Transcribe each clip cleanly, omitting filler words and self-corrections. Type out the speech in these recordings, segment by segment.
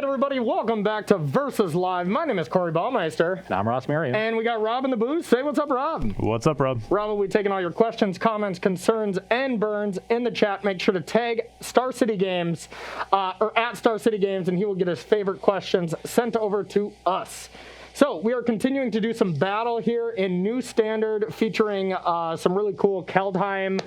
right, everybody, welcome back to Versus Live. My name is Corey Baumeister. And I'm Ross Marion. And we got Rob in the booth. Say what's up, Rob. What's up, Rob? Rob will be taking all your questions, comments, concerns, and burns in the chat. Make sure to tag Star City Games or at Star City Games, and he will get his favorite questions sent over to us. So we are continuing to do some battle here in New Standard, featuring some really cool Kaldheim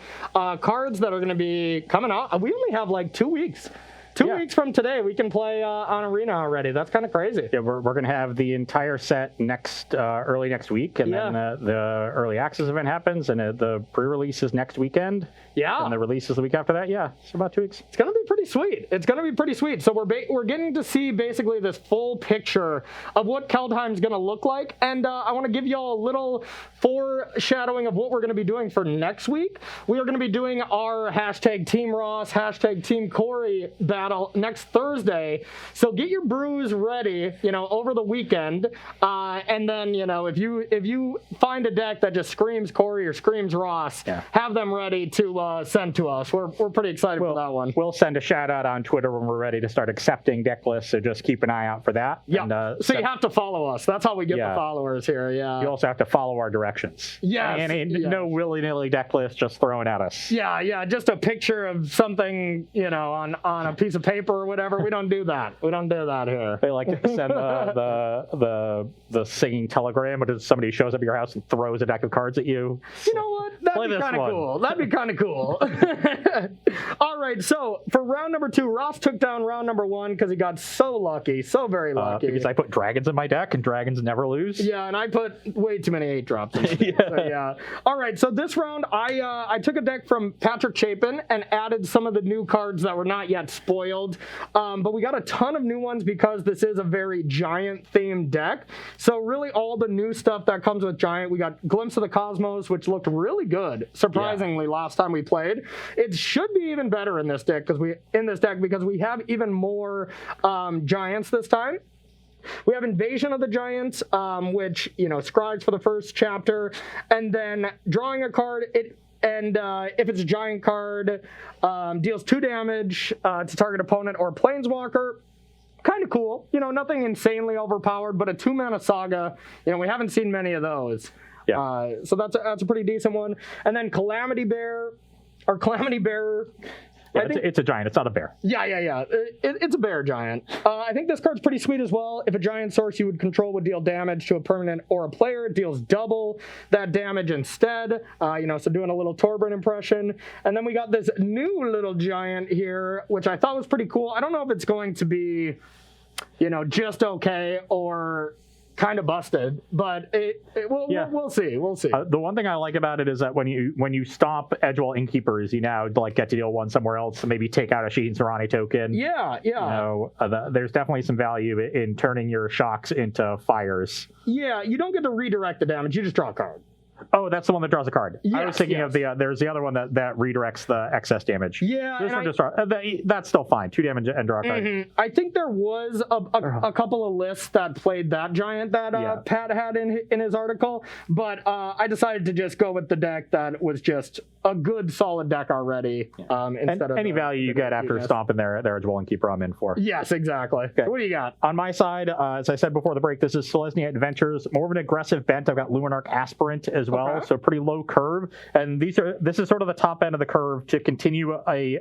cards that are going to be coming out. We only have like 2 weeks. Two weeks from today, we can play on Arena already. That's kind of crazy. Yeah, we're going to have the entire set early next week, and then the early access event happens, and the pre-release is next weekend. Yeah. And the release is the week after that. Yeah, it's about 2 weeks. It's going to be pretty sweet. It's going to be pretty sweet. So we're getting to see basically this full picture of what Kaldheim's going to look like, and I want to give you all a little foreshadowing of what we're going to be doing for next week. We are going to be doing our hashtag Team Ross, hashtag Team Corey battle next Thursday. So get your brews ready, over the weekend. And then, if you find a deck that just screams Corey or screams Ross, have them ready to send to us. We're pretty excited for that one. We'll send a shout out on Twitter when we're ready to start accepting deck lists. So just keep an eye out for that. Yeah. And, so you have to follow us. That's how we get the followers here. Yeah. You also have to follow our directions. Yes. And no willy-nilly deck list just thrown at us. Yeah. Just a picture of something, on a piece of paper or whatever. We don't do that. We don't do that here. They like to send the singing telegram, but somebody shows up at your house and throws a deck of cards at you. You know what? That'd be kind of cool. That'd be kind of cool. All right. So for round number 2, Ross took down round number 1 because he got so lucky, so very lucky. Because I put dragons in my deck, and dragons never lose. Yeah, and I put way too many 8-drops. So, all right. So this round, I took a deck from Patrick Chapin and added some of the new cards that were not yet spoiled. But we got a ton of new ones because this is a very Giant themed deck. So really all the new stuff that comes with Giant, we got Glimpse of the Cosmos, which looked really good, surprisingly, last time we played. It should be even better in this deck because we have even more Giants this time. We have Invasion of the Giants, which, scribes for the first chapter, and then drawing a card, if it's a Giant card, deals 2 damage to target opponent or planeswalker. Kind of cool. Nothing insanely overpowered, but a 2-mana saga. We haven't seen many of those. Yeah. So that's a pretty decent one. And then Calamity Bearer. Yeah, it's a giant. It's not a bear. Yeah. It's a bear giant. I think this card's pretty sweet as well. If a giant source you would control would deal damage to a permanent or a player, it deals double that damage instead. So doing a little Torbran impression. And then we got this new little giant here, which I thought was pretty cool. I don't know if it's going to be, just okay or kind of busted, but we'll see. The one thing I like about it is that when you stomp Edgewall Innkeepers, you now get to deal 1 somewhere else, so maybe take out a Sheen Serrani token. Yeah. There's definitely some value in turning your shocks into fires. Yeah, you don't get to redirect the damage, you just draw a card. Oh, that's the one that draws a card. Yes, I was thinking of there's the other one that redirects the excess damage. Yeah. This one just that's still fine. 2 damage and draw a card. Mm-hmm. I think there was a couple of lists that played that giant that Pat had in his article, but I decided to just go with the deck that was just a good solid deck already. Instead of any value you get after stomping their Edgewall Innkeeper, I'm in for. Yes, exactly. Okay. So what do you got? On my side, as I said before the break, this is Selesnya Adventures. More of an aggressive bent. I've got Luminarch Aspirant as well, so pretty low curve. And this is sort of the top end of the curve to continue a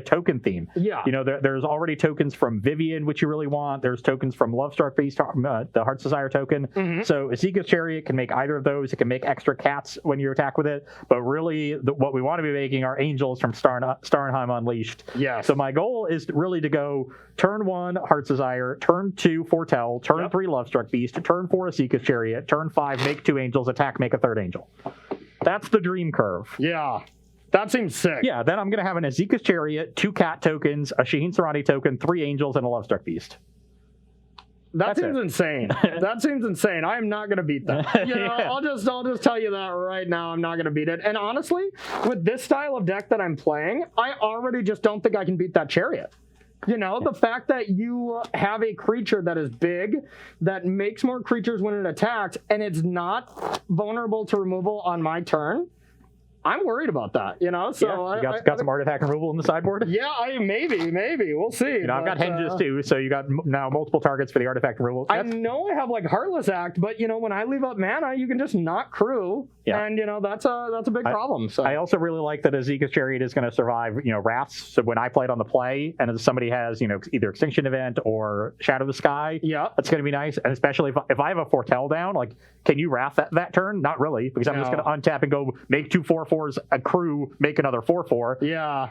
token theme. Yeah. There's already tokens from Vivian, which you really want. There's tokens from Lovestruck Beast, the Heart's Desire token. Mm-hmm. So Azeka's Chariot can make either of those. It can make extra cats when you attack with it. But really, what we want to be making are angels from Starnheim Unleashed. Yeah. So my goal is really to go turn 1 Heart's Desire, turn 2 Foretell, turn 3 Lovestruck Beast, turn 4 Azeka's Chariot, turn 5 make 2 angels, attack, make a 3rd angel. That's the dream curve. Yeah. That seems sick. Yeah, then I'm going to have an Azeka's Chariot, 2 cat tokens, a Shaheen Serrani token, 3 angels, and a Lovestruck Beast. That seems insane. That seems insane. I am not going to beat that. I'll just tell you that right now. I'm not going to beat it. And honestly, with this style of deck that I'm playing, I already just don't think I can beat that Chariot. The fact that you have a creature that is big, that makes more creatures when it attacks, and it's not vulnerable to removal on my turn, I'm worried about that, you know. So yeah, you got some artifact removal in the sideboard. Yeah, maybe we'll see. You know, I've got henges too, so you got now multiple targets for the artifact removal. I know I have like Heartless Act, but you know, when I leave up mana, you can just not crew, and you know that's a big problem. So I also really like that Azeka's Chariot is going to survive, you know, wraths. So when I play it on the play, and if somebody has, you know, either Extinction Event or Shadow the Sky, that's going to be nice. And especially if I have a Foretell down, like, can you wrath that turn? Not really, because I'm just going to untap and go make 2 4/4s, accrue, make another 4/4. Yeah.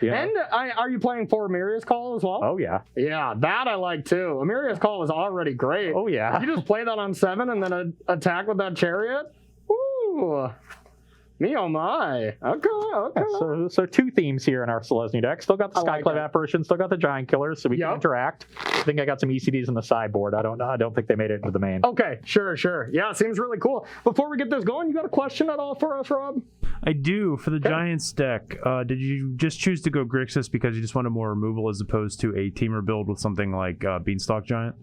Yeah. And are you playing for Amiria's Call as well? Oh, yeah. Yeah, that I like too. Amiria's Call was already great. Oh, yeah. You just play that on 7 and then attack with that Chariot? Ooh. Me oh my. Okay. So 2 themes here in our Selesnya deck. Still got the Skyclave Apparition, still got the Giant Killers, so we can interact. I think I got some ECDs in the sideboard. I don't think they made it into the main. Okay, sure. Yeah, seems really cool. Before we get this going, you got a question at all for us, Rob? I do. For the Giants deck, did you just choose to go Grixis because you just wanted more removal as opposed to a teamer build with something like Beanstalk Giant?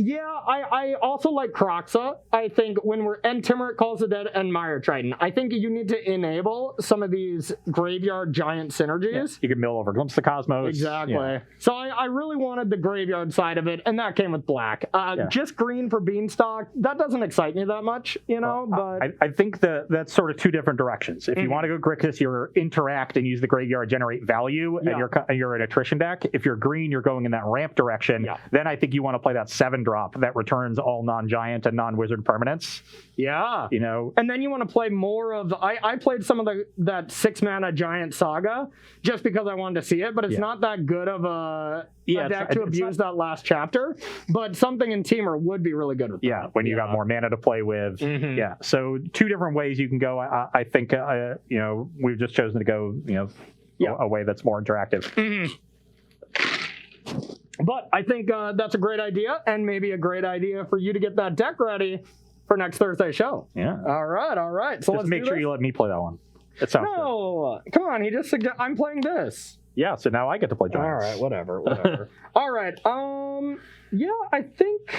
Yeah, I also like Kroxa. I think when and Timurit Calls the Dead and Mire Triton. I think you need to enable some of these graveyard giant synergies. Yeah, you can mill over Glimpse the Cosmos. Exactly. Yeah. So I really wanted the graveyard side of it, and that came with black. Just green for Beanstalk, that doesn't excite me that much, you know. Well, but I think that's sort of 2 different directions. If you want to go Grixis, you're interact and use the graveyard, generate value, and you're an attrition deck. If you're green, you're going in that ramp direction. Yeah. Then I think you want to play that 7-drop that returns all non-giant and non-wizard permanents. Yeah. You know. And then you want to play more of I played some of that 6-mana Giant Saga just because I wanted to see it, but it's not that good of a deck to abuse that last chapter. But something in Teamer would be really good with that. Yeah, when you got more mana to play with. Yeah. So 2 different ways you can go. I think you know, we've just chosen to go, you know, a way that's more interactive. But I think that's a great idea, and maybe a great idea for you to get that deck ready for next Thursday's show. Yeah. All right. So just make sure you let me play that one. It sounds good. Come on. He just suggested I'm playing this. Yeah. So now I get to play Giants. All right. Whatever. All right. Yeah. I think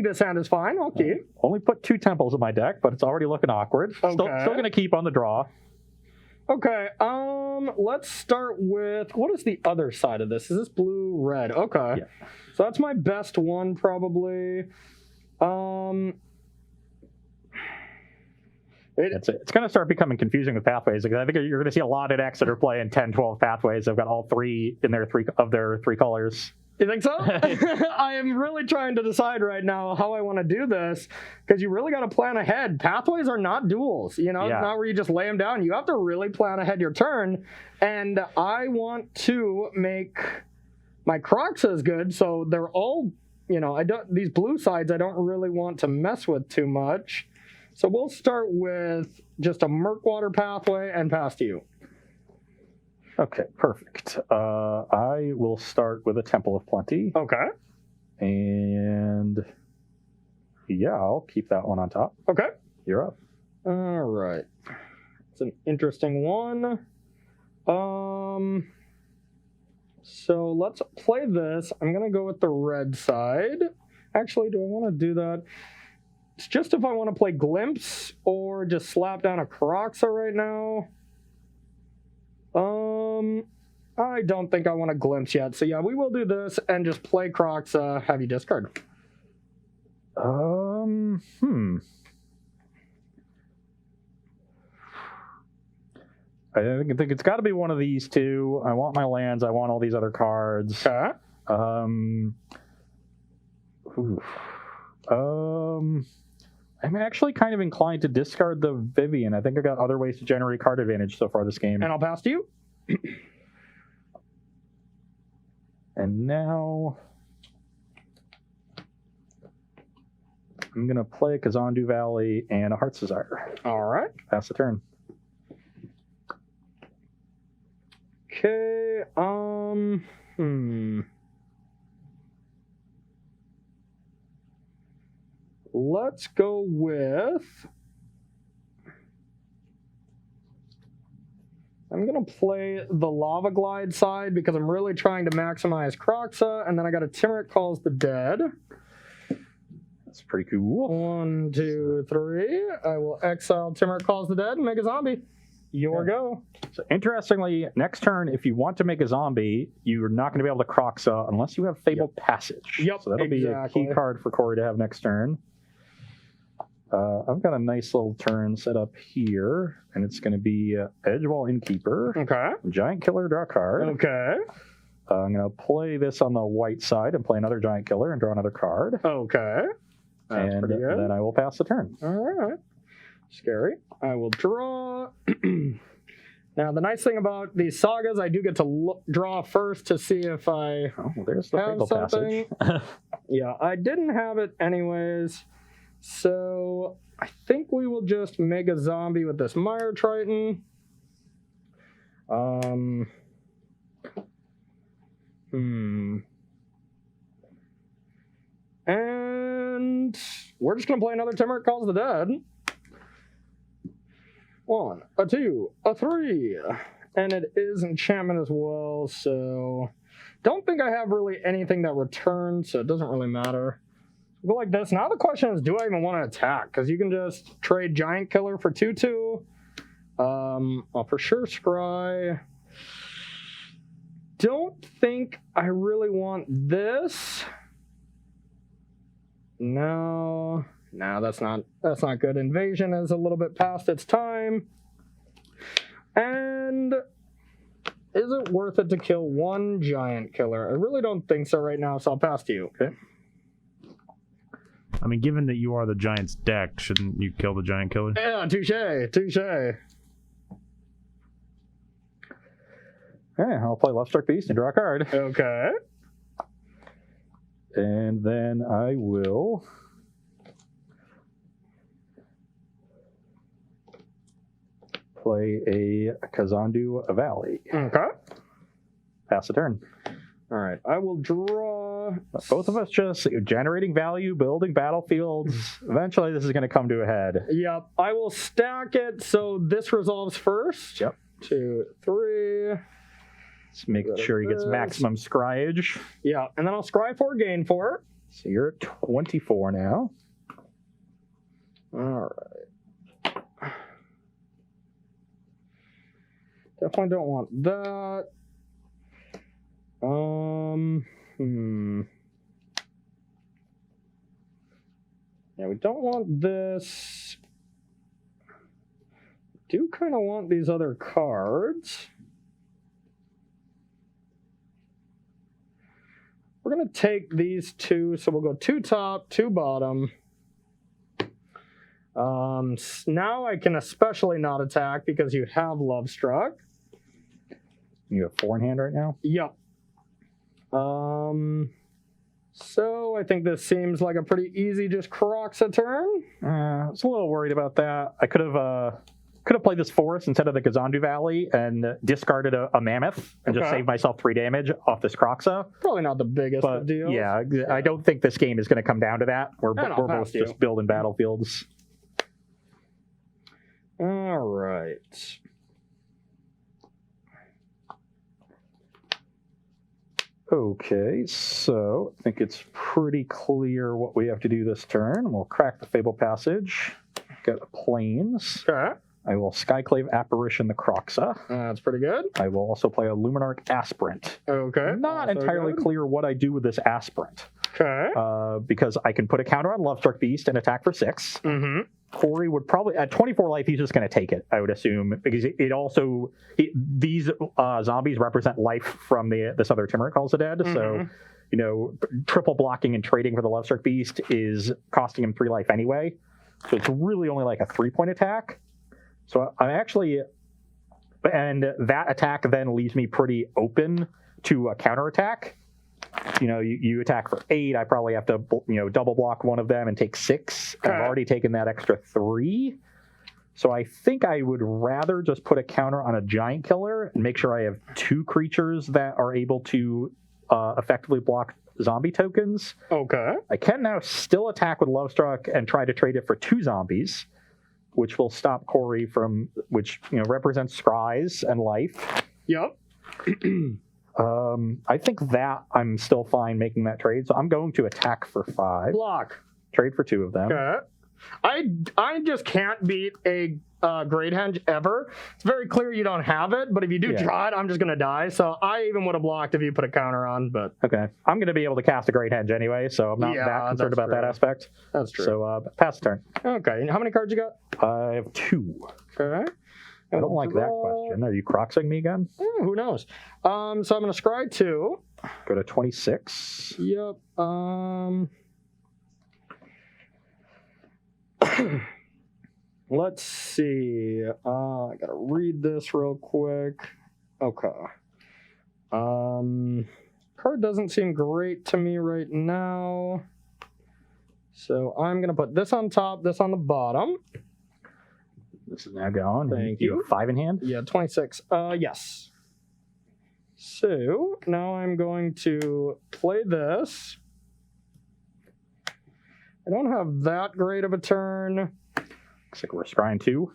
this hand is fine. I'll keep. Only put 2 temples in my deck, but it's already looking awkward. Okay. Still going to keep on the draw. Okay, let's start with, what is the other side of this? Is this blue, red? Okay. Yeah. So that's my best one, probably. It's going to start becoming confusing with pathways. Because I think you're going to see a lot of decks that are playing 10, 12 pathways. They've got all 3 in their 3 colors. You think so? I am really trying to decide right now how I want to do this, because you really got to plan ahead. Pathways are not duels, you know? It's not where you just lay them down. You have to really plan ahead your turn, and I want to make my Kroxas good, so they're all, you know, these blue sides I don't really want to mess with too much. So we'll start with just a Murkwater pathway and pass to you. Okay, perfect. I will start with a Temple of Plenty. Okay. And yeah, I'll keep that one on top. Okay. You're up. All right. It's an interesting one. So let's play this. I'm going to go with the red side. Actually, do I want to do that? It's just if I want to play Glimpse or just slap down a Kroxa right now. I don't think I want to Glimpse yet. So yeah, we will do this and just play Kroxa, have you discard. I think it's got to be one of these 2. I want my lands. I want all these other cards. Okay. I'm actually kind of inclined to discard the Vivian. I think I got other ways to generate card advantage so far this game. And I'll pass to you. And now I'm going to play Kazandu Valley and a Heart's Desire. All right. Pass the turn. Okay. Let's go with... I'm going to play the Lava Glide side because I'm really trying to maximize Kroxa, and then I got a Timurit Calls the Dead. That's It's pretty cool. 1, 2, 3. I will exile Timur Calls the Dead and make a zombie. Your go. So interestingly, next turn, if you want to make a zombie, you're not going to be able to Croxa unless you have Fabled Passage. Yep, So that'll be a key card for Corey to have next turn. I've got a nice little turn set up here, and it's going to be Edgewall Innkeeper. Okay. Giant Killer, draw a card. Okay. I'm going to play this on the white side and play another Giant Killer and draw another card. Okay. That's and pretty good. Then I will pass the turn. All right. Scary. I will draw. Now, the nice thing about these sagas, I do get to draw first to see if I there's the have Fabled something. Passage. Yeah, I didn't have it anyways. So I think we will just make a zombie with this Mire Triton. And we're just going to play another Timur Calls the Dead. 1, a 2, a 3. And it is enchantment as well, so don't think I have really anything that returns, so it doesn't really matter. Go like this. Now the question is, do I even want to attack? Because you can just trade Giant Killer for 2/2. I'll for sure scry. Don't think I really want this. No, that's not good. Invasion is a little bit past its time. And is it worth it to kill one Giant Killer? I really don't think so right now, so I'll pass to you. Okay. I mean, given that you are the Giants deck, shouldn't you kill the Giant Killer? Yeah, touche. Okay, I'll play Lovestruck Beast and draw a card. Okay. And then I will play a Kazandu Valley. Okay. Pass the turn. All right. I will draw. Both of us just generating value, building battlefields. Eventually, this is going to come to a head. Yep. I will stack it so this resolves first. Yep. 2, 3. Let's make sure he gets maximum scryage. Yeah. And then I'll scry 4, gain 4. So you're at 24 now. All right. Definitely don't want that. Yeah, we don't want this. Do kind of want these other cards. We're going to take these 2, so we'll go 2 top, 2 bottom. Now I can especially not attack because you have Lovestruck. You have 4 in hand right now? Yep. So I think this seems like a pretty easy just Croxa turn. I was a little worried about that. I could have played this forest instead of the Kazandu Valley and discarded a mammoth and just saved myself 3 damage off this Croxa. Probably not the biggest of deals. Yeah, I don't think this game is going to come down to that. We're both just building battlefields. All right. Okay, so I think it's pretty clear what we have to do this turn. We'll crack the Fable Passage, get the Plains. Okay. I will Skyclave Apparition the Croxa. That's pretty good. I will also play a Luminarch Aspirant. Okay. Not entirely clear what I do with this Aspirant. Okay. Because I can put a counter on Lovestruck Beast and attack for 6. Mm-hmm. Corey would probably, at 24 life, he's just going to take it, I would assume, because these zombies represent life from this other Timur Calls the Dead. Mm-hmm. So, triple blocking and trading for the Lovestruck Beast is costing him 3 life anyway. So it's really only like a 3-point attack. So I'm actually, and that attack then leaves me pretty open to a counterattack. You attack for 8, I probably have to, double block one of them and take 6. Okay. I've already taken that extra 3. So I think I would rather just put a counter on a Giant Killer and make sure I have 2 creatures that are able to effectively block zombie tokens. Okay. I can now still attack with Lovestruck and try to trade it for 2 zombies, which will stop Corey from, which, represents scries and life. Yep. I think that I'm still fine making that trade, so I'm going to attack for 5. Block. Trade for 2 of them. Okay. I just can't beat a Great Henge ever. It's very clear you don't have it, but if you do draw it, I'm just going to die. So I even would have blocked if you put a counter on, but... Okay. I'm going to be able to cast a Great Henge anyway, so I'm not that concerned about that aspect. That's true. So pass the turn. Okay. And how many cards you got? I have 2. Okay. I don't like that question. Are you croxing me again? Who knows? So I'm going to scry 2. Go to 26. Yep. Let's see. I gotta read this real quick. Okay. Card doesn't seem great to me right now. So I'm gonna put this on top, this on the bottom. This is now gone. Thank you. you. Have 5 in hand? Yeah, 26. Yes. So now I'm going to play this. I don't have that great of a turn. Looks like we're scrying 2.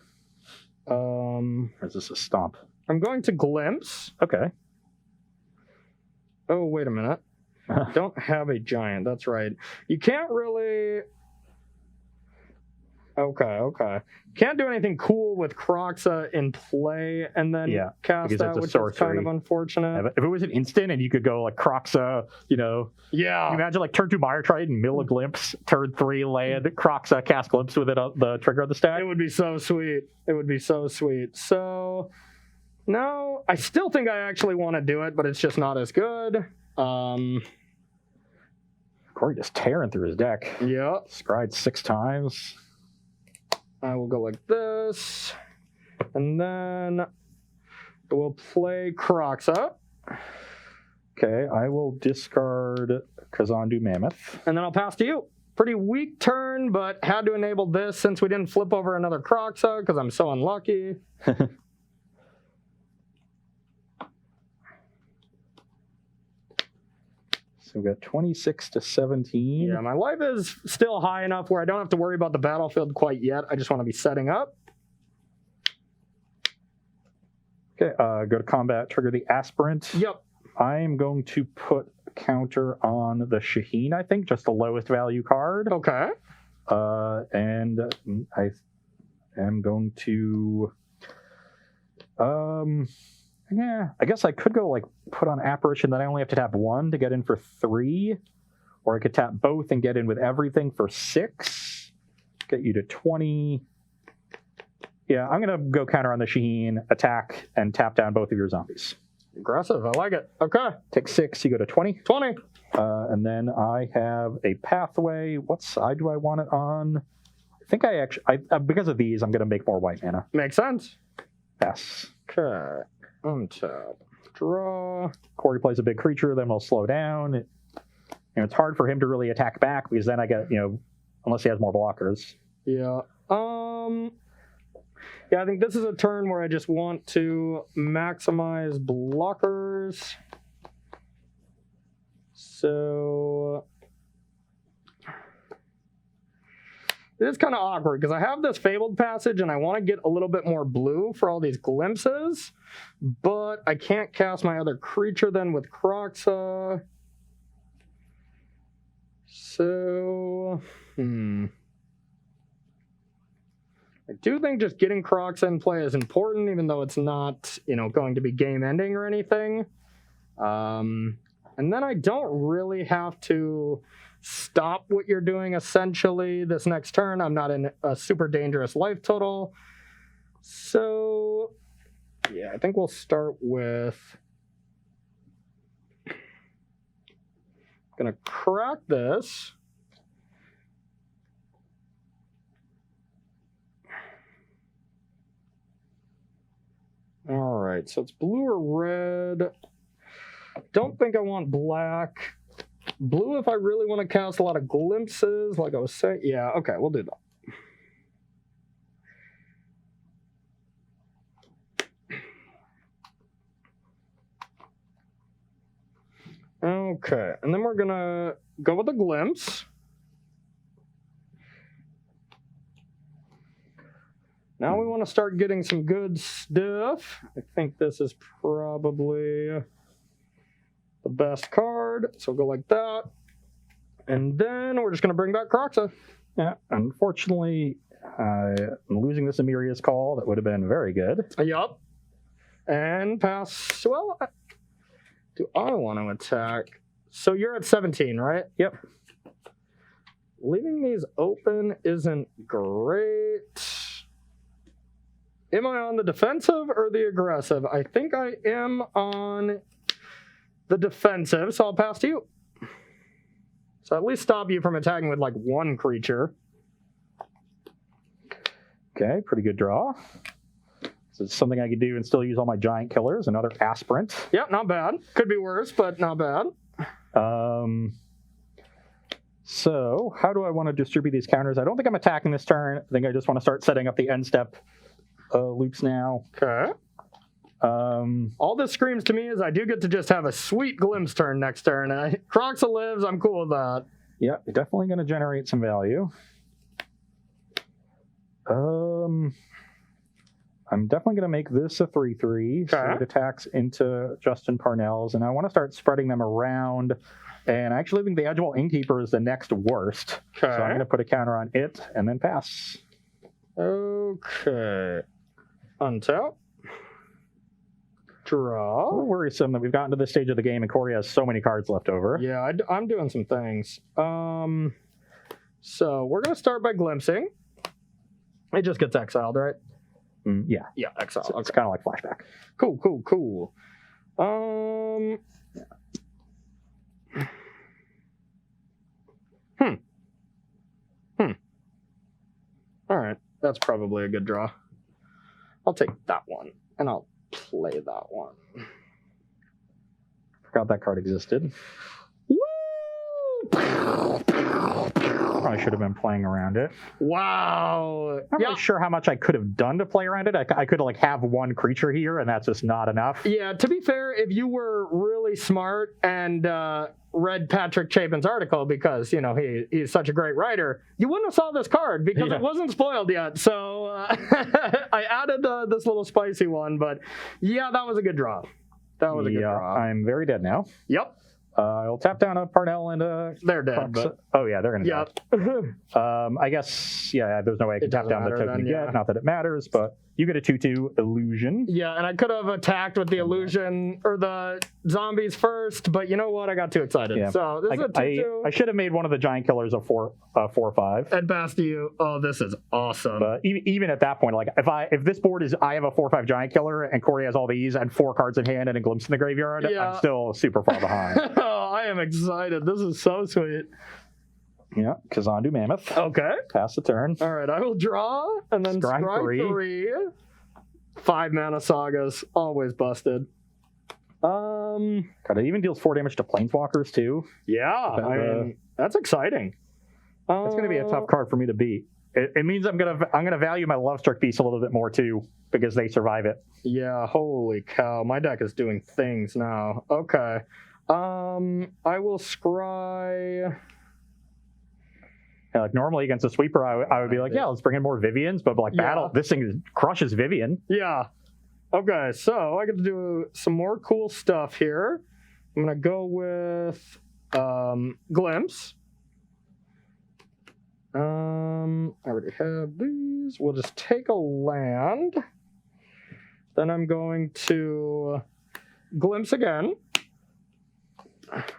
Or is this a stomp? I'm going to glimpse. Okay. Oh, wait a minute. Don't have a giant. That's right. You can't really... Okay. Can't do anything cool with Kroxa in play and then cast that, which is kind of unfortunate. If it was an instant and you could go like Kroxa, Yeah. Can you imagine like turn 2 Mire Trade and mill a glimpse, turn 3 land, Kroxa, cast glimpse with it on the trigger of the stack? It would be so sweet. So, no, I still think I actually want to do it, but it's just not as good. Corey just tearing through his deck. Yeah. Scryed 6 times. I will go like this, and then we'll play Kroxa. Okay, I will discard Kazandu Mammoth. And then I'll pass to you. Pretty weak turn, but had to enable this since we didn't flip over another Kroxa because I'm so unlucky. So we've got 26 to 17. Yeah, my life is still high enough where I don't have to worry about the battlefield quite yet. I just want to be setting up. Okay, go to combat, trigger the Aspirant. Yep. I'm going to put a counter on the Shaheen, I think, just the lowest value card. Okay. And I am going to... Yeah, I guess I could go like put on Apparition, then I only have to tap 1 to get in for 3. Or I could tap both and get in with everything for 6. Get you to 20. Yeah, I'm going to go counter on the Shaheen, attack, and tap down both of your zombies. Aggressive, I like it. Okay. Take 6, you go to 20. 20. And then I have a pathway. What side do I want it on? I think I actually, because of these, I'm going to make more white mana. Makes sense. Pass. Okay. Untap. Draw. Corey plays a big creature, then we'll slow down. It's hard for him to really attack back because then I get, unless he has more blockers. Yeah. Yeah, I think this is a turn where I just want to maximize blockers. So it is kind of awkward because I have this Fabled Passage and I want to get a little bit more blue for all these glimpses, but I can't cast my other creature then with Kroxa. So, I do think just getting Kroxa in play is important, even though it's not, going to be game ending or anything. And then I don't really have to stop what you're doing essentially this next turn. I'm not in a super dangerous life total. So, yeah, I think we'll start with... Gonna crack this. All right, so it's blue or red. Don't think I want black. Blue if I really want to cast a lot of glimpses, like I was saying. Yeah, okay, we'll do that. Okay, and then we're gonna go with a glimpse. Now we want to start getting some good stuff. I think this is probably the best card, so we'll go like that. And then we're just going to bring back Croxa. Yeah, unfortunately, I'm losing this Amiria's call. That would have been very good. Yup. And pass. Well, do I want to attack? So you're at 17, right? Yep. Leaving these open isn't great. Am I on the defensive or the aggressive? I think I am on the defensive, so I'll pass to you. So at least stop you from attacking with like one creature. Okay, pretty good draw. So it's something I could do and still use all my giant killers. Another aspirant. Yep, not bad. Could be worse, but not bad. So how do I want to distribute these counters? I don't think I'm attacking this turn. I think I just want to start setting up the end step loops now. Okay. All this screams to me is I do get to just have a sweet glimpse turn next turn. Croxa lives, I'm cool with that. Yeah, definitely going to generate some value. I'm definitely going to make this a 3/3, so it attacks into Justin Parnell's, and I want to start spreading them around. And I actually think the Edgewall Innkeeper is the next worst, so I'm going to put a counter on it and then pass. Okay. Untap. Draw. It's a little worrisome that we've gotten to this stage of the game and Corey has so many cards left over. Yeah, I'm doing some things. So we're going to start by glimpsing. It just gets exiled, right? Yeah. Yeah, exile. So it's kind of like flashback. Cool. All right, that's probably a good draw. I'll take that one, and I'll play that one. Forgot that card existed. Woo! Probably should have been playing around it. Wow. I'm not really sure how much I could have done to play around it. I could like have one creature here, and that's just not enough. Yeah, to be fair, if you were really smart and read Patrick Chapin's article, because, you know, he's such a great writer, you wouldn't have saw this card because it wasn't spoiled yet. So I added this little spicy one, but yeah, that was a good draw. That was a good draw. I'm very dead now. Yep. I'll tap down a Parnell and they're dead. But... Oh yeah, they're gonna die. I guess there's no way I can tap down the token again. Not that it matters, but you get a 2/2 illusion. Yeah, and I could have attacked with the illusion or the zombies first, but you know what? I got too excited. Yeah. So this is a 2/2. I should have made one of the giant killers a 4/5. And pass to you. Oh, this is awesome. But even at that point, like if this board is I have a 4/5 giant killer and Corey has all these and 4 cards in hand and a glimpse in the graveyard, I'm still super far behind. Oh, I am excited. This is so sweet. Yeah, Kazandu Mammoth. Okay. Pass the turn. All right, I will draw and then scry 3. 5 mana sagas, always busted. God, it even deals 4 damage to planeswalkers too. Yeah, I mean that's exciting. It's going to be a tough card for me to beat. It means I'm gonna value my Lovestruck Beast a little bit more too because they survive it. Yeah, holy cow, my deck is doing things now. Okay, I will scry. Like normally against a sweeper, I would be like, let's bring in more Vivians, but like battle, this thing crushes Vivian. Yeah. Okay, so I get to do some more cool stuff here. I'm gonna go with Glimpse. I already have these. We'll just take a land. Then I'm going to Glimpse again.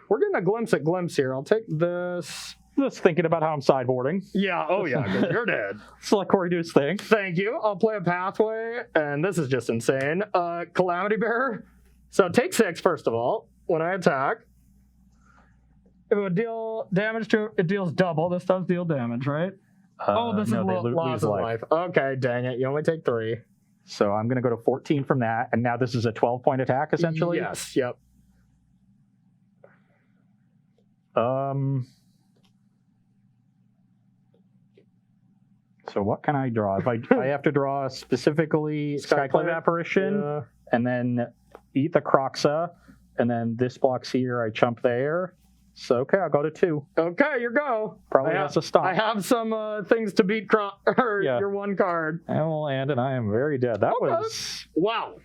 We're getting a glimpse at Glimpse here. I'll take this. Just thinking about how I'm sideboarding. Yeah, oh yeah, because you're dead. So let Corey do his thing. Thank you. I'll play a Pathway, and this is just insane. Calamity Bearer. So take 6, first of all, when I attack. It would deal damage to, it deals double. This does deal damage, right? This is loss of life. Okay, dang it. You only take 3. So I'm going to go to 14 from that, and now this is a 12-point attack, essentially? Yes, yep. So what can I draw? If I have to draw specifically Skyclave Apparition, and then eat the Croxa, and then this blocks here, I chump there. So, okay, I'll go to 2. Okay, you go. Probably has to stop. I have some things to beat your one card. I will land, and I am very dead. That was... Wow.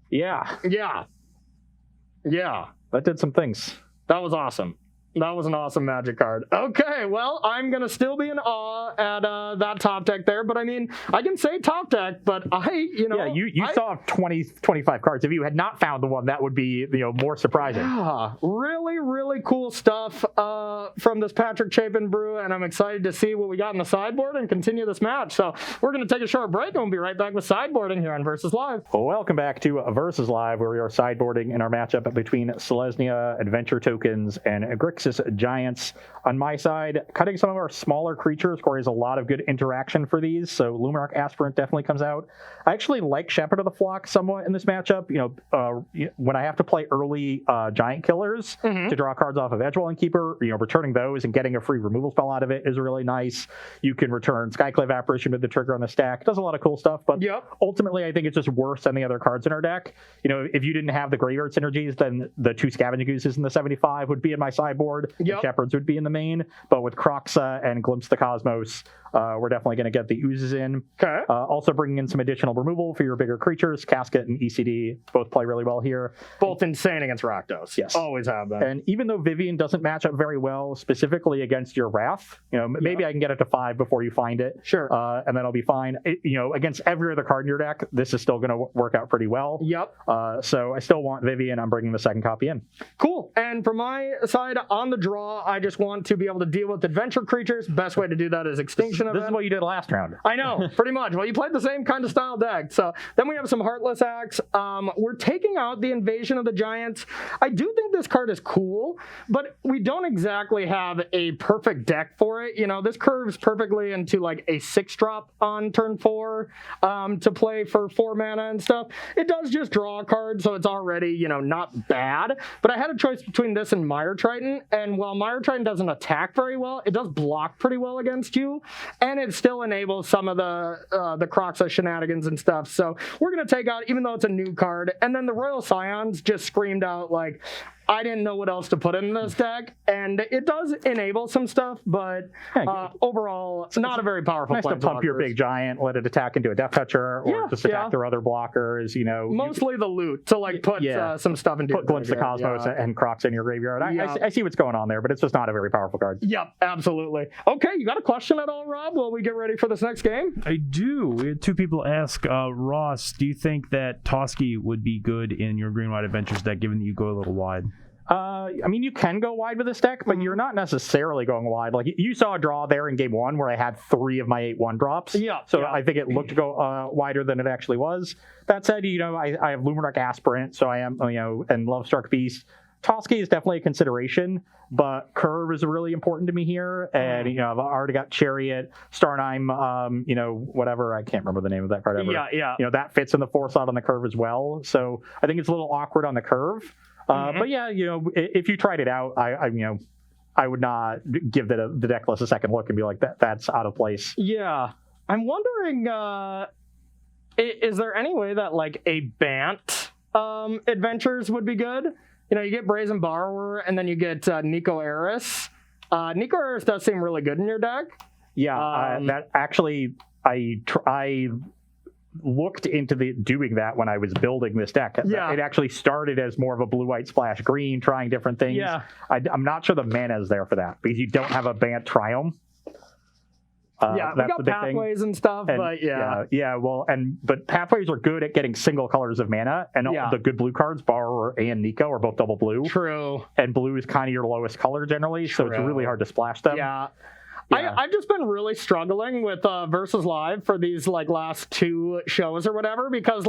Yeah. Yeah. Yeah. That did some things. That was awesome. That was an awesome Magic card. Okay, well, I'm going to still be in awe at that top deck there, but I mean, I can say top deck, but Yeah, you saw 20, 25 cards. If you had not found the one, that would be, more surprising. Yeah, really, really cool stuff from this Patrick Chapin brew, and I'm excited to see what we got in the sideboard and continue this match. So we're going to take a short break, and we'll be right back with sideboarding here on Versus Live. Welcome back to Versus Live, where we are sideboarding in our matchup between Selesnya Adventure Tokens and Grixis Giants. On my side, cutting some of our smaller creatures. Corey has a lot of good interaction for these, so Luminarch Aspirant definitely comes out. I actually like Shepherd of the Flock somewhat in this matchup. When I have to play early giant killers to draw cards off of Edgewalling Keeper, returning those and getting a free removal spell out of it is really nice. You can return Skyclave Apparition with the trigger on the stack. It does a lot of cool stuff, but ultimately I think it's just worse than the other cards in our deck. If you didn't have the graveyard synergies, then the 2 Scavenging Gooses in the 75 would be in my sideboard. The Shepherds would be in the main, but with Kroxa and Glimpse the Cosmos, we're definitely going to get the oozes in. Okay. Also bringing in some additional removal for your bigger creatures. Casket and ECD both play really well here. Both insane against Rakdos. Yes. Always have been. And even though Vivian doesn't match up very well, specifically against your Wrath, maybe I can get it to 5 before you find it. Sure. And then I'll be fine. Against every other card in your deck, this is still going to work out pretty well. Yep. So I still want Vivian. I'm bringing the second copy in. Cool. And for my side, on the draw, I just want to be able to deal with adventure creatures. Best way to do that is Extinction Event. This is what you did last round. I know, pretty much. Well, you played the same kind of style deck. So then we have some Heartless Axe. We're taking out the Invasion of the Giants. I do think this card is cool, but we don't exactly have a perfect deck for it. This curves perfectly into like a 6-drop on turn 4 to play for 4 mana and stuff. It does just draw a card, so it's already, not bad. But I had a choice between this and Mire Triton, and while Mire Triton doesn't attack very well, it does block pretty well against you, and it still enables some of the Kroxa shenanigans and stuff. So we're going to take out, even though it's a new card, and then the Royal Scions just screamed out, like, I didn't know what else to put in this deck, and it does enable some stuff, but overall, it's not a very powerful nice to pump your big giant, let it attack into a Death Toucher, or just attack their other blockers, Mostly the loot, to put some stuff into put Glimpse the Cosmos and Kroxa in your graveyard. I see what's going on there, but it's just not a very powerful card. Yep, absolutely. Okay, you got a question at all, Rob, while we get ready for this next game? I do. We had 2 people ask, Ross, do you think that Toski would be good in your Green-White Adventures deck, given that you go a little wide? You can go wide with this deck, but you're not necessarily going wide. Like, you saw a draw there in game 1 where I had 3 of my 8 1-drops. So I think it looked to go wider than it actually was. That said, I have Luminarch Aspirant, so I am, and Lovestruck Beast. Toski is definitely a consideration, but Curve is really important to me here. And, I've already got Chariot, Starnheim, whatever. I can't remember the name of that card ever. That fits in the 4 slot on the curve as well. So I think it's a little awkward on the curve. But if you tried it out, I would not give the deck list a second look and be like, that's out of place. Yeah. I'm wondering, is there any way that like a Bant Adventures would be good? You get Brazen Borrower, and then you get Nico Eris. Nico Eris does seem really good in your deck. Yeah, that actually, I looked into doing that when I was building this deck. It actually started as more of a blue-white splash green, trying different things. I'm not sure the mana is there for that, because you don't have a Bant Triome. We got pathways and stuff, but but pathways are good at getting single colors of mana, and the good blue cards, Borrower and Nico, are both double blue. True. And blue is kind of your lowest color generally, so it's really hard to splash them. I've just been really struggling with Versus Live for these last 2 shows or whatever, because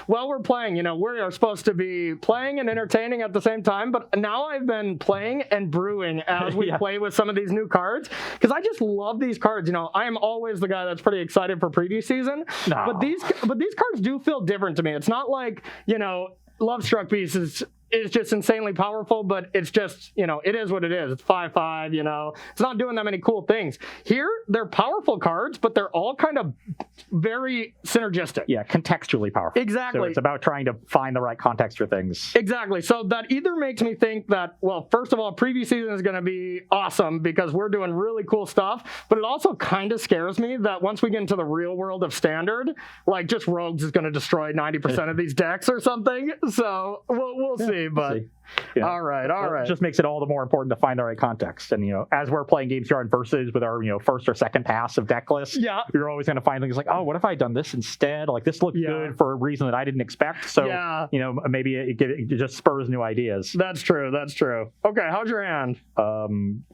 we're playing, we are supposed to be playing and entertaining at the same time, but now I've been playing and brewing as we play with some of these new cards, because I just love these cards. I am always the guy that's pretty excited for preview season, but these cards do feel different to me. It's not like, Lovestruck Beast is just insanely powerful, but it's just, it is what it is. It's 5/5, it's not doing that many cool things. Here, they're powerful cards, but they're all kind of very synergistic. Yeah, contextually powerful. Exactly. So it's about trying to find the right context for things. Exactly. So that either makes me think that, well, first of all, preview season is going to be awesome because we're doing really cool stuff, but it also kind of scares me that once we get into the real world of Standard, just Rogues is going to destroy 90% of these decks or something. So we'll see. see, but Yeah. all right. It just makes it all the more important to find the right context. And, as we're playing games here on Versus with our, first or second pass of deck lists, you're always going to find things like, oh, what if I had done this instead? Like, this looked good for a reason that I didn't expect. So, maybe it just spurs new ideas. That's true. Okay, how's your hand?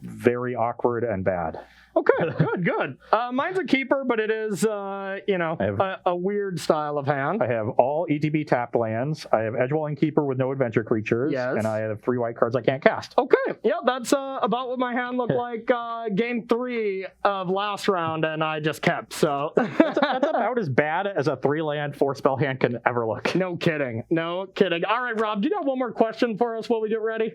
Very awkward and bad. Okay, good. Mine's a keeper, but it is, a weird style of hand. I have all ETB tapped lands. I have Edgewalling Keeper with no adventure creatures. Yes. And I have 3 white cards I can't cast. Okay, yeah, that's about what my hand looked like game 3 of last round, and I just kept, so. That's about as bad as a 3-land, 4-spell hand can ever look. No kidding. All right, Rob, do you have one more question for us while we get ready?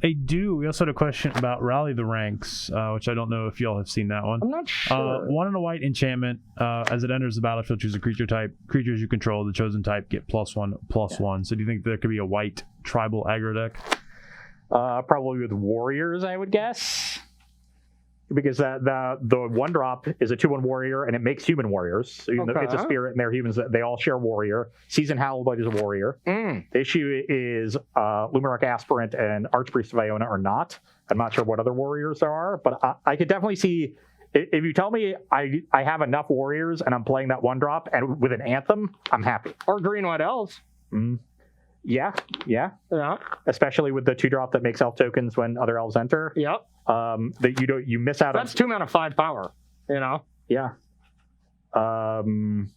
I do. We also had a question about Rally the Ranks, which I don't know if y'all have seen that one. I'm not sure. 1 and a white enchantment. As it enters the battlefield, choose a creature type. Creatures you control, the chosen type, get +1/+1. So do you think there could be a white tribal aggro deck? Probably with warriors, I would guess. Because the 1-drop is a 2/1 warrior, and it makes human warriors. So it's a spirit, and they're humans. They all share warrior. Seasoned Howlblade is a warrior. The issue is Luminarch Aspirant and Archpriest of Iona are not. I'm not sure what other warriors there are, but I could definitely see, if you tell me I have enough warriors and I'm playing that 1-drop and with an Anthem, I'm happy. Or green-white elves. Yeah. Especially with the 2-drop that makes elf tokens when other elves enter. Yep. That you miss out on. That's 2 mana 5 power. Yeah. I'm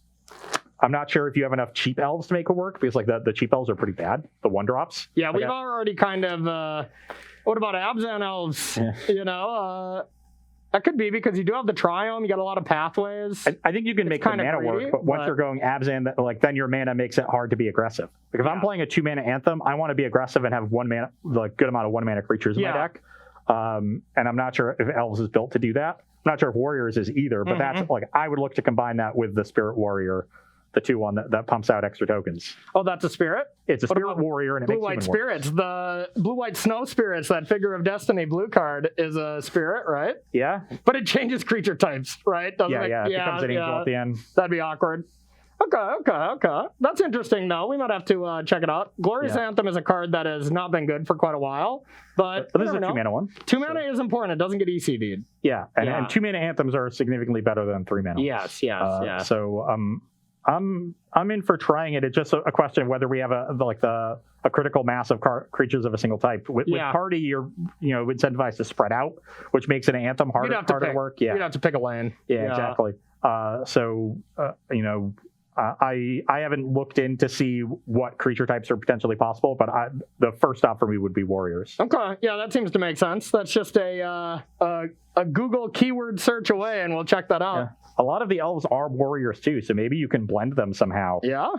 not sure if you have enough cheap elves to make it work, because the cheap elves are pretty bad. The 1-drops. Yeah, we've already kind of. What about Abzan elves? Yeah. That could be because you do have the Triome. You got a lot of pathways. I think you can make the mana work, but once you're going Abzan, then your mana makes it hard to be aggressive. Like if I'm playing a 2-mana Anthem, I want to be aggressive and have good amount of 1-mana creatures in my deck. And I'm not sure if Elves is built to do that. I'm not sure if Warriors is either, but that's I would look to combine that with the Spirit Warrior, the 2/1 that pumps out extra tokens. Oh, that's a spirit? It's a Spirit Warrior, and it makes Blue-White Spirits. The Blue-White Snow Spirits, that Figure of Destiny blue card is a spirit, right? Yeah. But it changes creature types, right? Doesn't it becomes an angel at the end. That'd be awkward. Okay. That's interesting, though. We might have to check it out. Glorious Anthem is a card that has not been good for quite a while, but this is a 2-mana one. 2 mana is important. It doesn't get ECD'd. Yeah, and 2-mana Anthems are significantly better than 3 mana. Yes. So I'm in for trying it. It's just a question of whether we have a critical mass of creatures of a single type. With party, you're incentivized to spread out, which makes an Anthem harder to work. Yeah, you'd have to pick a lane. Yeah, exactly. I haven't looked in to see what creature types are potentially possible, but the first stop for me would be warriors. Okay, yeah, that seems to make sense. That's just a Google keyword search away, and we'll check that out. Yeah. A lot of the elves are warriors too, so maybe you can blend them somehow. Yeah.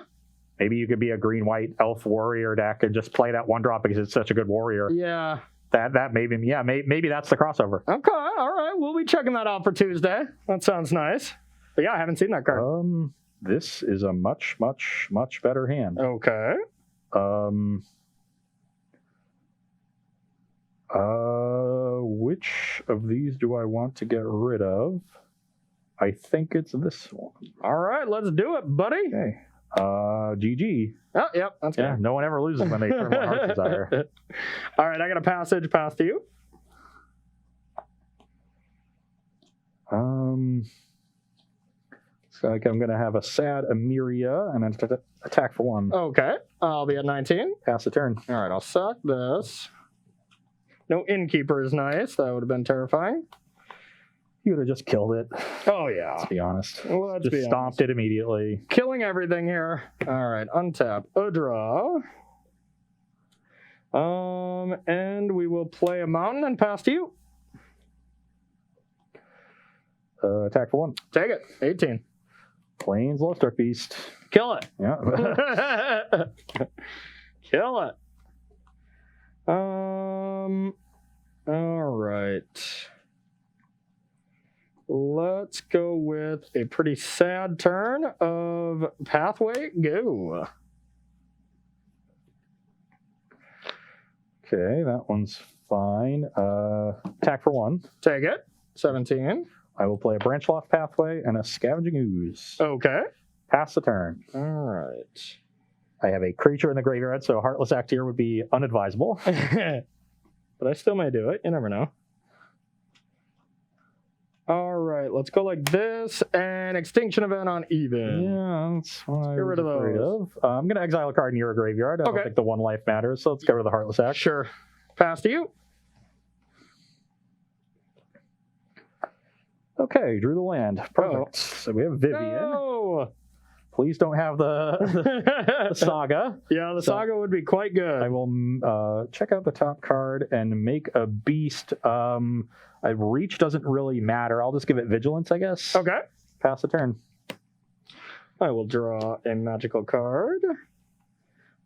Maybe you could be a green-white elf warrior deck and just play that 1-drop because it's such a good warrior. Yeah. That maybe that's the crossover. Okay, all right. We'll be checking that out for Tuesday. That sounds nice. But yeah, I haven't seen that card. This is a much, much, much better hand. Okay. Which of these do I want to get rid of? I think it's this one. All right, let's do it, buddy. Okay. GG. Oh, yep, that's good. Yeah, no one ever loses when they turn one Heart's Desire. All right, I got a passage pass to you. Looks like I'm going to have a sad Emiria and an attack for 1. Okay, I'll be at 19. Pass the turn. All right, I'll suck this. No Innkeeper is nice. That would have been terrifying. You would have just killed it. Oh, yeah. Let's be honest. Let's just stomped it immediately. Killing everything here. All right, untap. A draw. And we will play a mountain and pass to you. Attack for 1. Take it. 18. Plains Lovestruck Beast. Kill it. Yeah. Kill it. All right. Let's go with a pretty sad turn of Pathway. Go. Okay, that one's fine. Attack for 1. Take it. 17. I will play a Branchloft Pathway and a Scavenging Ooze. Okay. Pass the turn. All right. I have a creature in the graveyard, so Heartless Act here would be unadvisable. But I still may do it. You never know. All right, let's go like this, and Extinction Event on even. Yeah, that's what I get rid of was afraid those. of. I'm going to exile a card in your graveyard. I don't think the one life matters, so let's get rid of the Heartless Act. Sure. Pass to you. Okay, drew the land. Perfect. So we have Vivian. No! Please don't have the Saga. Yeah, the Saga would be quite good. I will check out the top card and make a beast. Reach doesn't really matter. I'll just give it Vigilance, I guess. Okay. Pass the turn. I will draw a magical card.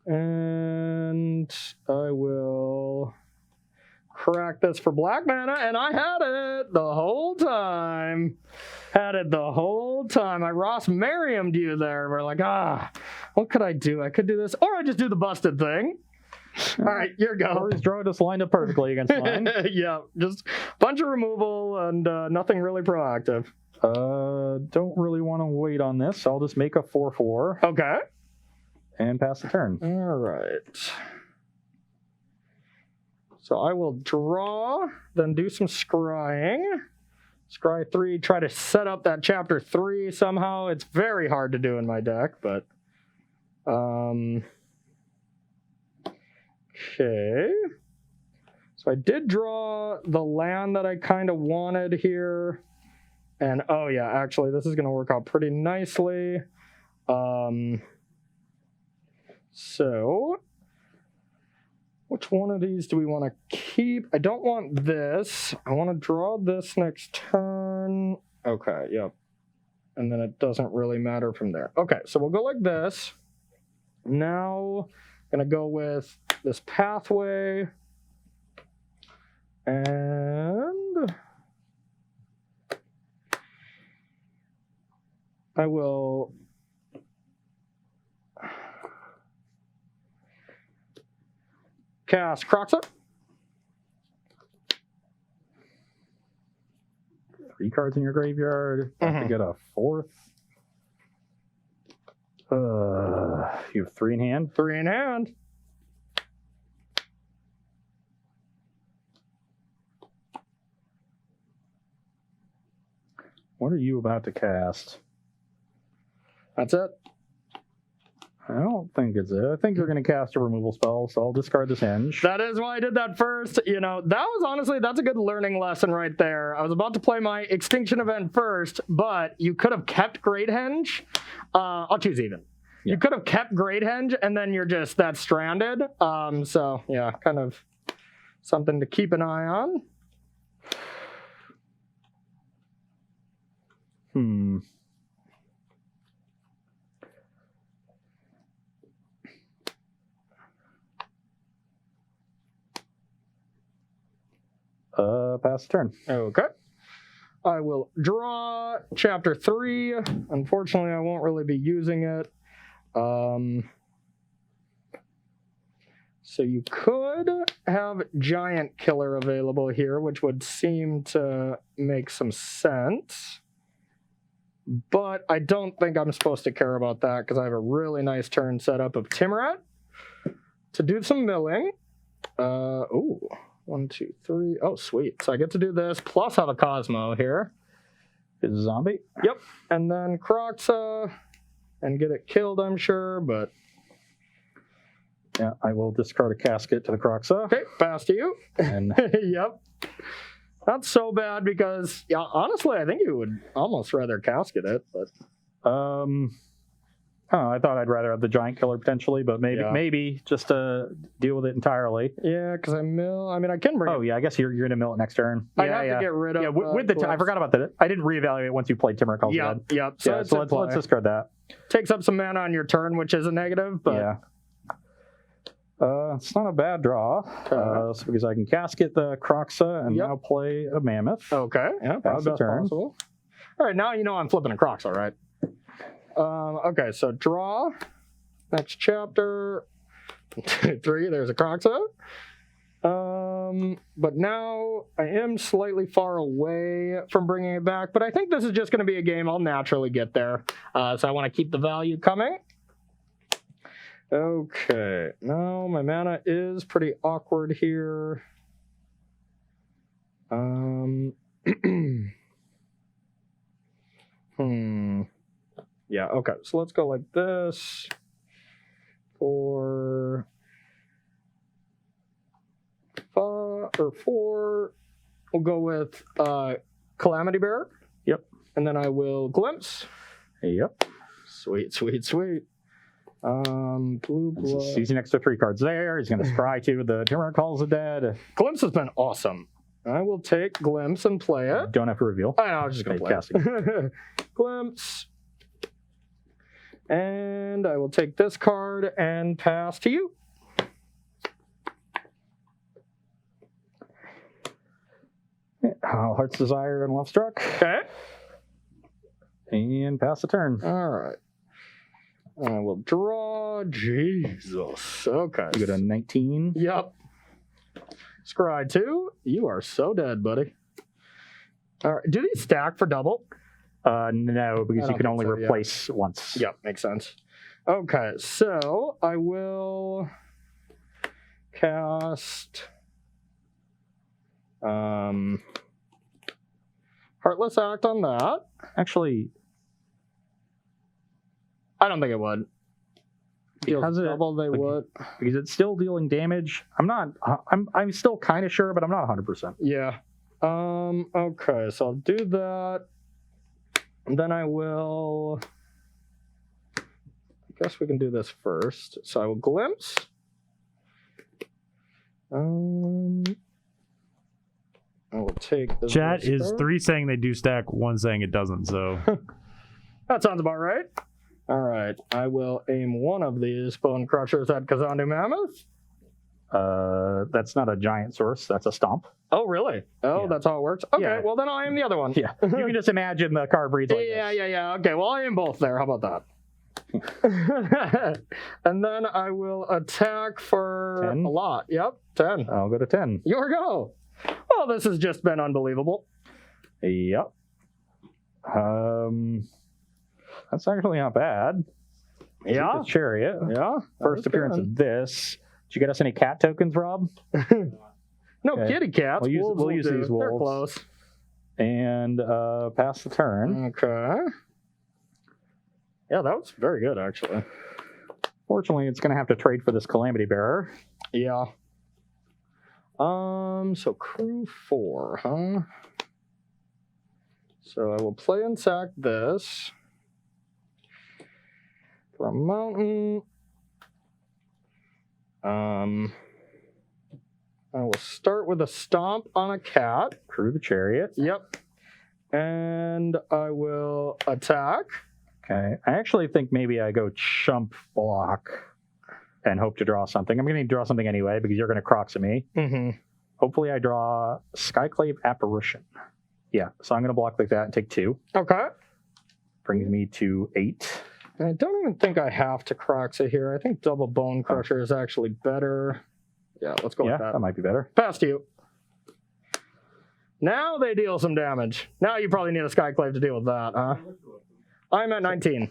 And I will crack this for black mana, and I had it the whole time. Had it the whole time. I Ross Merriam'd you there. We're like, what could I do? I could do this, or I just do the busted thing. All right, your go. Or his draw just lined up perfectly against mine. Yeah, just bunch of removal and nothing really proactive. Don't really want to wait on this. I'll just make a 4/4. Okay. And pass the turn. All right. So I will draw, then do some scrying. Scry 3, try to set up that chapter 3 somehow. It's very hard to do in my deck, but okay. So I did draw the land that I kind of wanted here. And oh yeah, actually this is going to work out pretty nicely. So which one of these do we want to keep? I don't want this. I want to draw this next turn. Okay, yep. And then it doesn't really matter from there. Okay, so we'll go like this. Now I'm going to go with this pathway. And I will cast Croxa. 3 cards in your graveyard. Have to get a 4th. You have 3 in hand. 3 in hand. What are you about to cast? That's it. I don't think it's it. I think you're going to cast a removal spell, so I'll discard this hinge. That is why I did that first. You know, that was honestly, that's a good learning lesson right there. I was about to play my Extinction Event first, but you could have kept Great Henge. I'll choose even. Yeah. You could have kept Great Henge, and then you're just that stranded. So, yeah, kind of something to keep an eye on. Pass the turn. Okay. I will draw chapter 3. Unfortunately, I won't really be using it. So you could have Giant Killer available here, which would seem to make some sense. But I don't think I'm supposed to care about that because I have a really nice turn set up of Timurat to do some milling. Ooh. 1, 2, 3. Oh, sweet. So I get to do this, plus have a Cosmo here. Is a zombie? Yep. And then Croxa, and get it killed, I'm sure, but... Yeah, I will discard a casket to the Croxa. Okay, pass to you. And yep. Not so bad because, yeah, honestly, I think you would almost rather casket it, but... I thought I'd rather have the Giant Killer potentially, but maybe just to deal with it entirely. Yeah, because I can bring it. Oh, yeah, I guess you're going to mill it next turn. I have to get rid of... Yeah, with the... I forgot about that. I didn't reevaluate once you played Timur Calls. Yep. So let's discard that. Takes up some mana on your turn, which is a negative, but... Yeah. It's not a bad draw, because I can casket the Croxa and now play a Mammoth. Okay, yeah, pass the turn. Possible. All right, now you know I'm flipping a Croxa, right? Okay, so draw. Next chapter. 3, there's a Croxa. But now I am slightly far away from bringing it back, but I think this is just going to be a game I'll naturally get there. So I want to keep the value coming. Okay, now my mana is pretty awkward here. Yeah, okay, so let's go like this. For 4, we'll go with Calamity Bear. Yep. And then I will Glimpse. Yep. Sweet. Blue blood. He's next to 3 cards there. He's going to scry 2 with the Turmeric Calls of Dead. Glimpse has been awesome. I will take Glimpse and play it. Don't have to reveal. I know, I was just going to play it. Glimpse. And I will take this card and pass to you. Heart's Desire and Love Struck. Okay. And pass the turn. All right. I will draw. Jesus. Okay. You go to 19. Yep. Scry 2. You are so dead, buddy. All right. Do these stack for double? No, because you can only replace once. Yep, makes sense. Okay, so I will cast Heartless Act on that. Actually, I don't think it would. Because double, they would. Because it's still dealing damage. I'm still kind of sure, but I'm not 100%. Yeah. Okay, so I'll do that. And then I will, I guess we can do this first. So I will Glimpse. I will take the Chat is 3 saying they do stack, 1 saying it doesn't, so. That sounds about right. All right, I will aim one of these Bone Crushers at Kazandu Mammoth. That's not a giant source, that's a stomp. Oh, really? Oh, yeah. That's how it works? Okay, yeah. Well, then I'll aim the other one. Yeah, you can just imagine the card breeds like yeah, this. Yeah. Okay, well, I'll aim both there. How about that? And then I will attack for 10? A lot. Yep, 10. I'll go to 10. Your go. Well, this has just been unbelievable. Yep. That's actually not bad. Yeah. Chariot. Yeah. First appearance of this. Did you get us any cat tokens, Rob? No, okay. Kitty cats. We'll use these wolves. They're close. And pass the turn. Okay. Yeah, that was very good, actually. Fortunately, it's going to have to trade for this Calamity Bearer. Yeah. So crew 4, huh? So I will play and sack this. For a mountain. I will start with a stomp on a cat. Crew the chariot. Yep. And I will attack. Okay. I actually think maybe I go chump block and hope to draw something. I'm going to draw something anyway because you're going to Crocs at me. Mm-hmm. Hopefully I draw Skyclave Apparition. Yeah. So I'm going to block like that and take 2. Okay. Brings me to 8. I don't even think I have to Croxa here. I think double Bone Crusher is actually better. Yeah, let's go with that. Yeah, that might be better. Pass to you. Now they deal some damage. Now you probably need a Skyclave to deal with that, huh? I'm at 19.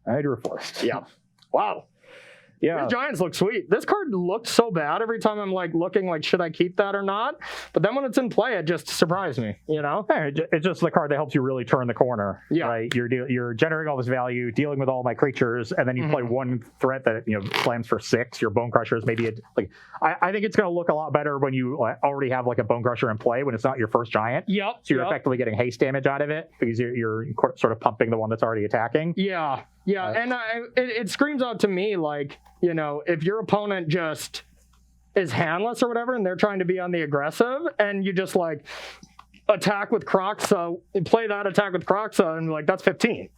I drew forced. Yeah. Wow. Yeah. These Giants look sweet. This card looked so bad every time I'm like looking like, should I keep that or not? But then when it's in play, it just surprised me, you know? It's just the card that helps you really turn the corner. Yeah. Right? You're generating all this value, dealing with all my creatures, and then you play one threat that slams for 6. Your Bone Crusher is maybe I think it's going to look a lot better when you already have like a Bone Crusher in play when it's not your first giant. Yep. So you're effectively getting haste damage out of it because you're sort of pumping the one that's already attacking. Yeah. Yeah. And it screams out to me like, if your opponent just is handless or whatever and they're trying to be on the aggressive and you just like attack with Croxa, play that attack with Croxa and like that's 15,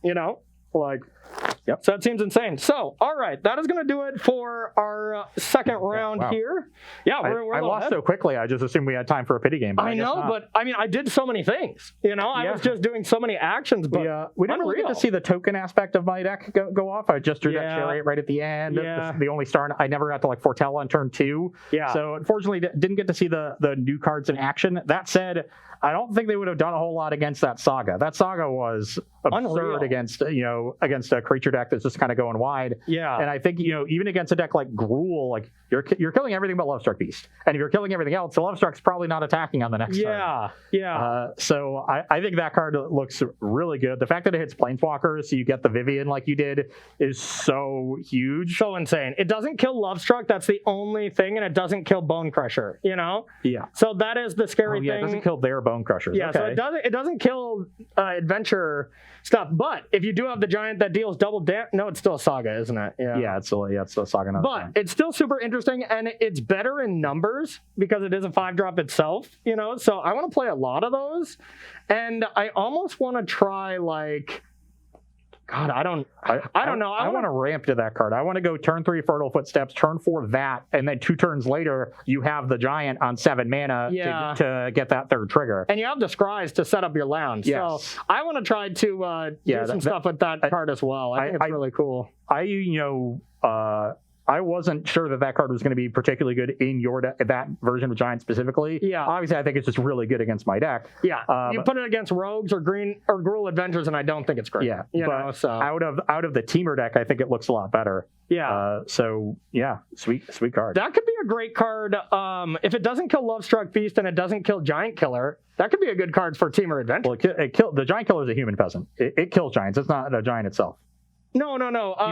Yep. So that seems insane. So, all right, that is going to do it for our second round here. Yeah, we're I lost so quickly. I just assumed we had time for a pity game. But I know, but I mean, I did so many things. I was just doing so many actions. But we didn't really get to see the token aspect of my deck go off. I just drew that chariot right at the end. Yeah. The only star. I never got to foretell on turn 2. Yeah. So unfortunately, didn't get to see the new cards in action. That said, I don't think they would have done a whole lot against that Saga. That Saga was absurd against a creature deck that's just kind of going wide. Yeah. And I think, even against a deck like Gruul, like you're killing everything but Lovestruck Beast. And if you're killing everything else, the Lovestruck's probably not attacking on the next turn. Yeah. So I think that card looks really good. The fact that it hits Planeswalkers, so you get the Vivian like you did, is so huge. So insane. It doesn't kill Lovestruck. That's the only thing, and it doesn't kill Bone Crusher. Yeah. So that is the scary thing. It doesn't kill their Bone Crushers. Yeah. Okay. So it doesn't kill adventure stuff. But if you do have the giant that deals double damage, no, it's still a Saga, isn't it? Yeah. It's a Saga. But it's still super interesting, and it's better in numbers because it is a 5-drop itself. So I want to play a lot of those, and I almost want to try like. God, I don't know. I want to ramp to that card. I want to go turn 3 Fertile Footsteps, turn 4 that, and then 2 turns later you have the giant on 7 mana to get that third trigger. And you have the scries to set up your lounge. Yes. So I want to try to do some stuff with that card as well. I think it's really cool. I wasn't sure that card was going to be particularly good in that version of Giant specifically. Yeah. Obviously, I think it's just really good against my deck. Yeah. You put it against Rogues or Green or Gruul Adventures, and I don't think it's great. Yeah. So out of the Teamer deck, I think it looks a lot better. Yeah. Sweet card. That could be a great card. If it doesn't kill Lovestruck Beast and it doesn't kill Giant Killer, that could be a good card for Teamer Adventure. Well, the Giant Killer is a human peasant. It kills giants. It's not a giant itself. No.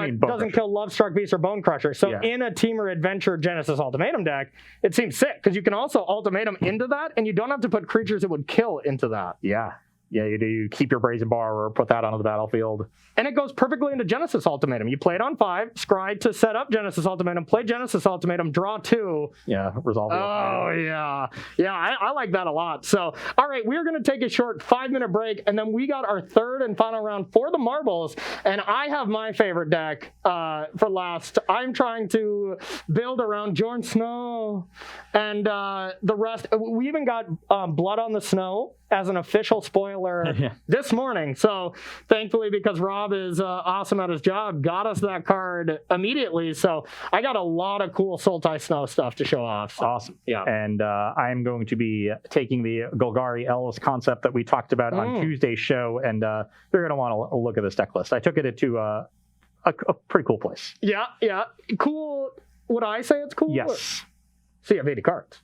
It doesn't kill Lovestruck Beast or Bone Crusher. So in a Teamer Adventure Genesis Ultimatum deck, it seems sick because you can also Ultimatum into that, and you don't have to put creatures it would kill into that. Yeah. Yeah, you do. You keep your Brazen Bar or put that onto the battlefield. And it goes perfectly into Genesis Ultimatum. You play it on 5, scry to set up Genesis Ultimatum, play Genesis Ultimatum, draw 2. Yeah, resolve it. Oh, yeah. Yeah, I like that a lot. So, all right, we're going to take a short 5-minute break, and then we got our third and final round for the marbles. And I have my favorite deck for last. I'm trying to build around Jon Snow and the rest. We even got Blood on the Snow as an official spoiler this morning. So thankfully, because Rob is awesome at his job, got us that card immediately. So I got a lot of cool Sultai Snow stuff to show off. So, awesome. Yeah. And I'm going to be taking the Golgari Elves concept that we talked about on Tuesday's show, and you're going to want to look at this deck list. I took it to a pretty cool place. Yeah. Cool. Would I say it's cool? Yes. So you have 80 cards.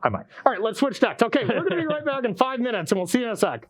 I might. All right, let's switch decks. Okay, we're going to be right back in 5 minutes, and we'll see you in a sec.